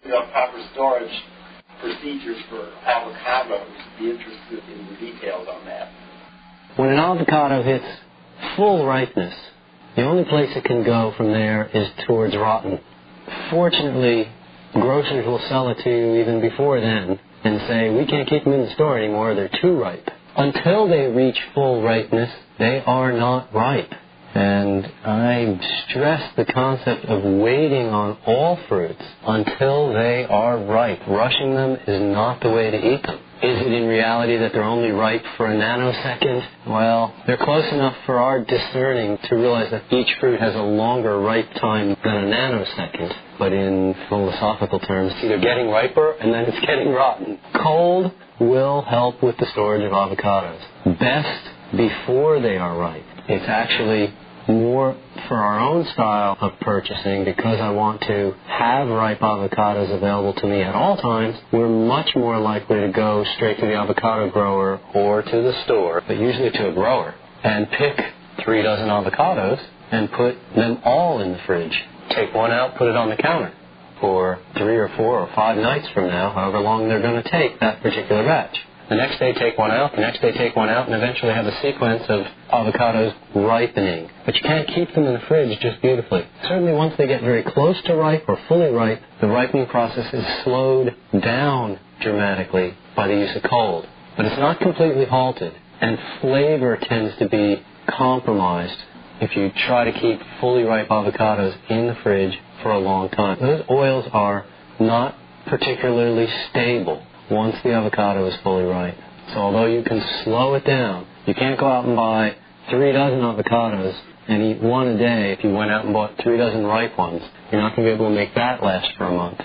proper storage procedures for avocados. Be interested in the details on that. When an avocado hits full ripeness, the only place it can go from there is towards rotten. Fortunately, grocers will sell it to you even before then and say, we can't keep them in the store anymore, they're too ripe. Until they reach full ripeness, they are not ripe. And I stress the concept of waiting on all fruits until they are ripe. Rushing them is not the way to eat them. Is it in reality that they're only ripe for a nanosecond? Well, they're close enough for our discerning to realize that each fruit has a longer ripe time than a nanosecond. But in philosophical terms, it's either getting riper and then it's getting rotten. Cold will help with the storage of avocados. Best before they are ripe. It's actually more for our own style of purchasing, because I want to have ripe avocados available to me at all times. We're much more likely to go straight to the avocado grower or to the store, but usually to a grower, and pick 3 dozen avocados and put them all in the fridge. Take one out, put it on the counter for 3 or 4 or 5 nights from now, however long they're going to take that particular batch. The next day take one out, the next day take one out, and eventually have a sequence of avocados ripening. But you can't keep them in the fridge just beautifully. Certainly once they get very close to ripe or fully ripe, the ripening process is slowed down dramatically by the use of cold. But it's not completely halted, and flavor tends to be compromised if you try to keep fully ripe avocados in the fridge for a long time. Those oils are not particularly stable once the avocado is fully ripe. So although you can slow it down, you can't go out and buy 3 dozen avocados and eat one a day. If you went out and bought 3 dozen ripe ones, you're not going to be able to make that last for a month.